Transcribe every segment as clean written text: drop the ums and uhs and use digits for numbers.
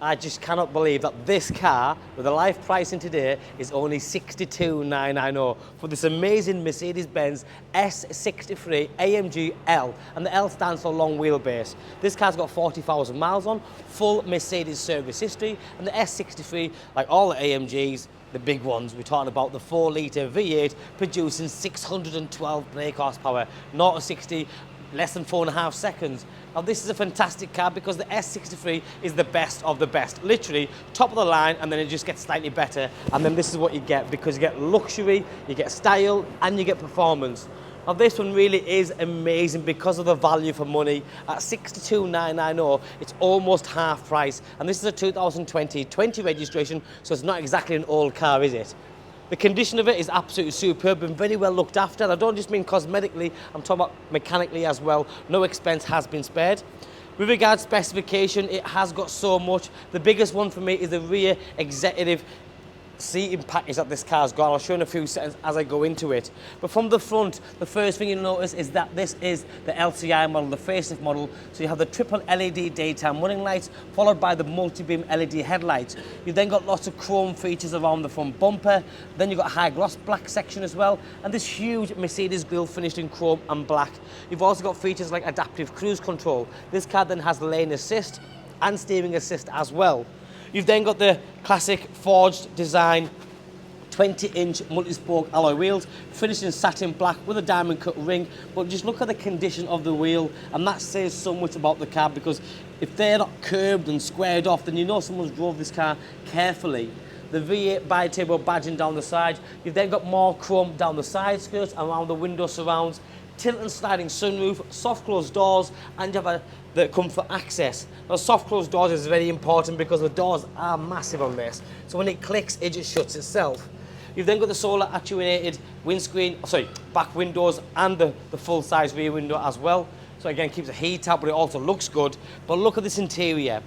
I just cannot believe that this car, with the live pricing today, is only $62,990 for this amazing Mercedes-Benz S63 AMG L, and the L stands for Long Wheel Base. This car's got 40,000 miles on, full Mercedes service history, and the S63, like all the AMGs, the big ones, we're talking about the 4-litre V8 producing 612 brake horsepower, 0 to 60 less than 4.5 seconds. Now this is a fantastic car because the S63 is the best of the best. Literally top of the line, and then it just gets slightly better. And then this is what you get, because you get luxury, you get style, and you get performance. Now this one really is amazing because of the value for money. At $62,990, it's almost half price. And this is a 2020 registration, so it's not exactly an old car, is it? The condition of it is absolutely superb and very well looked after. And I don't just mean cosmetically, I'm talking about mechanically as well. No expense has been spared. With regards to specification, it has got so much. The biggest one for me is the rear executive seating package that this car's got. I'll show you in a few seconds as I go into it. But from the front, the first thing you'll notice is that this is the LCI model, the facelift model. So you have the triple LED daytime running lights, followed by the multi-beam LED headlights. You've then got lots of chrome features around the front bumper. Then you've got a high gloss black section as well, and this huge Mercedes grille finished in chrome and black. You've also got features like adaptive cruise control. This car then has lane assist and steering assist as well. You've then got the classic forged design 20-inch multi-spoke alloy wheels, finished in satin black with a diamond cut ring. But just look at the condition of the wheel, and that says so much about the car, because if they're not curbed and squared off, then you know someone's drove this car carefully. The V8 bi-turbo badging down the side. You've then got more chrome down the side skirts, around the window surrounds, tilt and sliding sunroof, soft closed doors, and you have the comfort access. Now soft closed doors is very important because the doors are massive on this. So when it clicks, it just shuts itself. You've then got the solar actuated back windows, and the full size rear window as well. So again, keeps the heat out, but it also looks good. But look at this interior.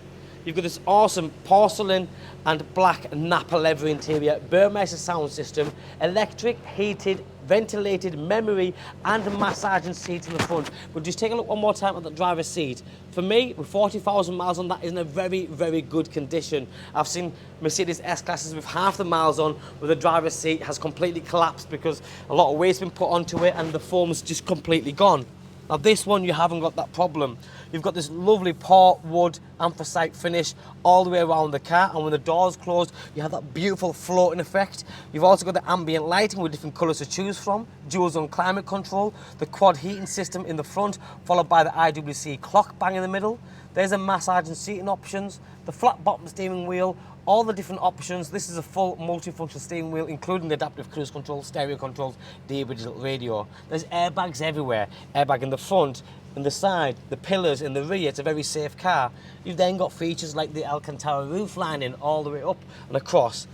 You've got this awesome porcelain and black Napa leather interior, Burmeister sound system, electric, heated, ventilated, memory, and massaging seats in the front. But just take a look one more time at the driver's seat. For me, with 40,000 miles on, that is in a very, very good condition. I've seen Mercedes S-classes with half the miles on, where the driver's seat has completely collapsed because a lot of weight's been put onto it and the foam's just completely gone. Now this one, you haven't got that problem. You've got this lovely port wood anthracite finish all the way around the car, and when the doors closed, you have that beautiful floating effect. You've also got the ambient lighting with different colours to choose from, dual zone climate control, the quad heating system in the front, followed by the IWC clock bang in the middle. There's a massage and seating options, the flat bottom steering wheel, all the different options. This is a full multifunction steering wheel, including the adaptive cruise control, stereo controls, digital radio. There's airbags everywhere. Airbag in the front, in the side, the pillars, in the rear. It's a very safe car. You've then got features like the Alcantara roof lining all the way up and across.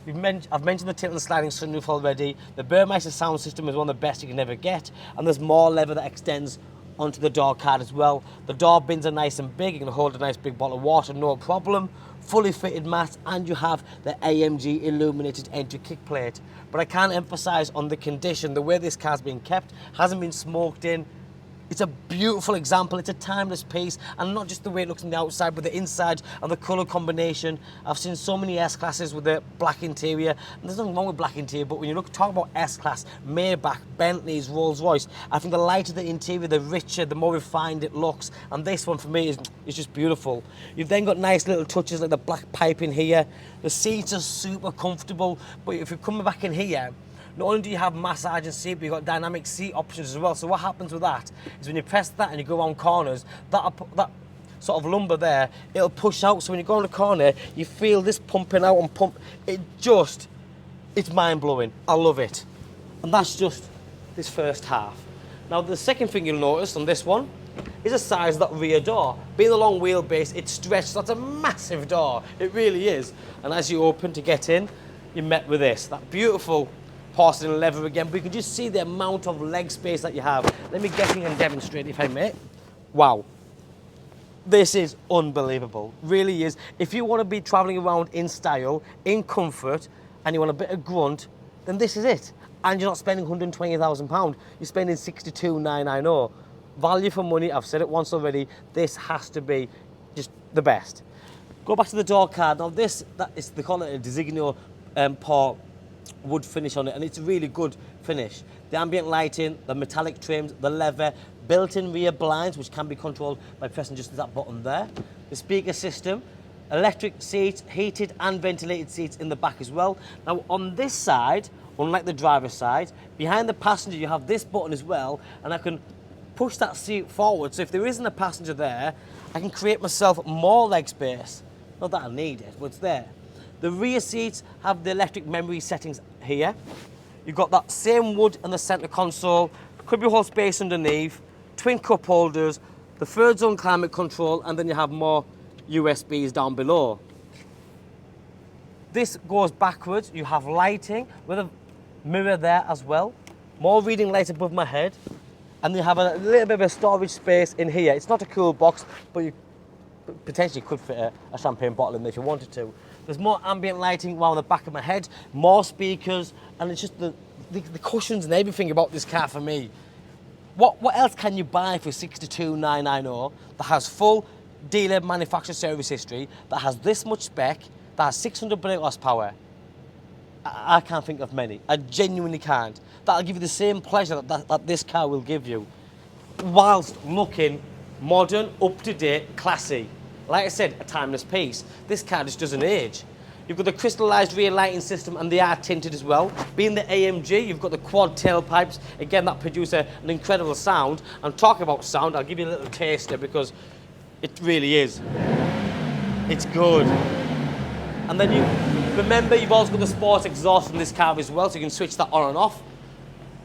I've mentioned the tilt and sliding sunroof already. The Burmeister sound system is one of the best you can ever get, and there's more leather that extends onto the door card as well. The door bins are nice and big. You can hold a nice big bottle of water, no problem. Fully fitted mats, and you have the AMG illuminated entry kick plate. But I can't emphasize on the condition, the way this car's been kept, hasn't been smoked in. It's a beautiful example. It's a timeless piece, and not just the way it looks on the outside, but the inside and the colour combination. I've seen so many S-classes with the black interior, and there's nothing wrong with black interior, but when you talk about S-class, Maybach, Bentleys, Rolls-Royce, I think the lighter the interior, the richer, the more refined it looks, and this one for me is just beautiful. You've then got nice little touches like the black piping here. The seats are super comfortable, but if you're coming back in here, not only do you have massage and seat, but you've got dynamic seat options as well. So what happens with that is when you press that and you go around corners, that sort of lumbar there, it'll push out. So when you go on the corner, you feel this pumping out and pump. It's mind-blowing. I love it. And that's just this first half. Now, the second thing you'll notice on this one is the size of that rear door. Being a long wheelbase, it's stretched. That's a massive door. It really is. And as you open to get in, you're met with this, that beautiful porcelain leather again, but you can just see the amount of leg space that you have. Let me get in and demonstrate, if I may. Wow. This is unbelievable. Really is. If you want to be traveling around in style, in comfort, and you want a bit of grunt, then this is it. And you're not spending £120,000. You're spending $62,990. Value for money. I've said it once already. This has to be just the best. Go back to the door card. Now they call it a Designo Port wood finish on it, and it's a really good finish. The ambient lighting, the metallic trims, the leather, built-in rear blinds, which can be controlled by pressing just that button there. The speaker system, electric seats, heated and ventilated seats in the back as well. Now on this side, unlike the driver's side, behind the passenger you have this button as well, and I can push that seat forward, so if there isn't a passenger there, I can create myself more leg space. Not that I need it, but it's there. The rear seats have the electric memory settings here. You've got that same wood in the centre console, cubby hole space underneath, twin cup holders, the third zone climate control, and then you have more USBs down below. This goes backwards. You have lighting with a mirror there as well. More reading lights above my head. And you have a little bit of a storage space in here. It's not a cool box, but you potentially could fit a champagne bottle in there if you wanted to. There's more ambient lighting around the back of my head, more speakers, and it's just the cushions and everything about this car for me. What else can you buy for $62,990 that has full dealer manufacturer service history, that has this much spec, that has 600 brake horsepower? I can't think of many. I genuinely can't. That'll give you the same pleasure that this car will give you, whilst looking modern, up-to-date, classy. Like I said, a timeless piece. This car just doesn't age. You've got the crystallised rear lighting system, and they are tinted as well. Being the AMG, you've got the quad tailpipes, again, that produce an incredible sound. And talking about sound, I'll give you a little taster because it really is. It's good. And then remember, you've also got the sports exhaust in this car as well, so you can switch that on and off.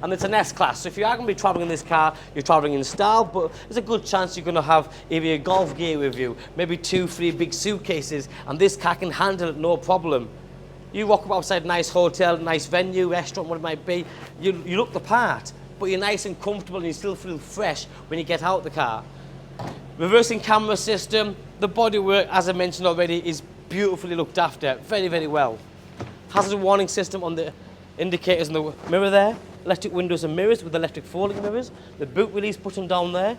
And it's an S-Class, so if you are going to be travelling in this car, you're travelling in style, but there's a good chance you're going to have either your golf gear with you, maybe 2-3 big suitcases, and this car can handle it no problem. You walk up outside a nice hotel, nice venue, restaurant, what it might be, you look the part, but you're nice and comfortable and you still feel fresh when you get out of the car. Reversing camera system, the bodywork, as I mentioned already, is beautifully looked after, very, very well. Hazard warning system on the indicators in the mirror there. Electric windows and mirrors with electric folding mirrors. The boot release button down there.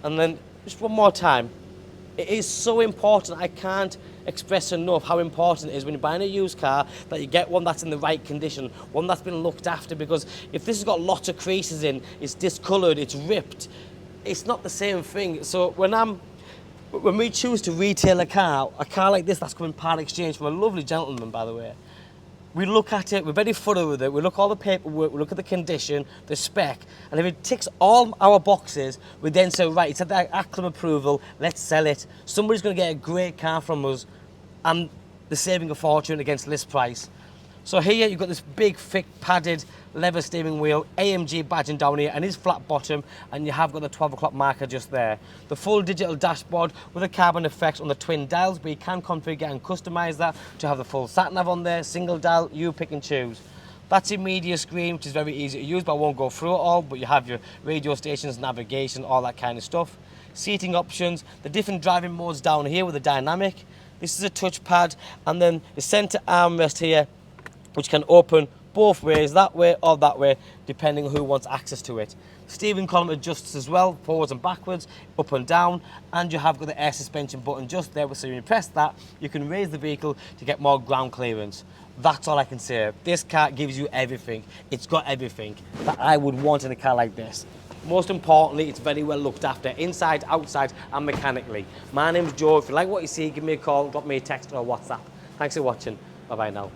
And then, just one more time. It is so important, I can't express enough how important it is when you're buying a used car that you get one that's in the right condition, one that's been looked after, because if this has got lots of creases in, it's discoloured, it's ripped, it's not the same thing. So when we choose to retail a car like this that's coming part exchange from a lovely gentleman, by the way, we look at it, we're very thorough with it, we look at all the paperwork, we look at the condition, the spec, and if it ticks all our boxes, we then say, right, it's at the ACLM approval, let's sell it. Somebody's going to get a great car from us, and they're saving a fortune against list price. So here you've got this big, thick, padded leather steering wheel, AMG badging down here, and his flat bottom, and you have got the 12 o'clock marker just there. The full digital dashboard with a carbon effect on the twin dials, but you can configure and customise that to have the full sat-nav on there, single dial, you pick and choose. That's your media screen, which is very easy to use, but I won't go through it all, but you have your radio stations, navigation, all that kind of stuff. Seating options, the different driving modes down here with the dynamic. This is a touchpad, and then the centre armrest here, which can open both ways, that way or that way, depending on who wants access to it. Steering column adjusts as well, forwards and backwards, up and down, and you have got the air suspension button just there, so when you press that, you can raise the vehicle to get more ground clearance. That's all I can say. This car gives you everything. It's got everything that I would want in a car like this. Most importantly, it's very well looked after, inside, outside, and mechanically. My name's Joe. If you like what you see, give me a call, drop me a text or a WhatsApp. Thanks for watching. Bye-bye now.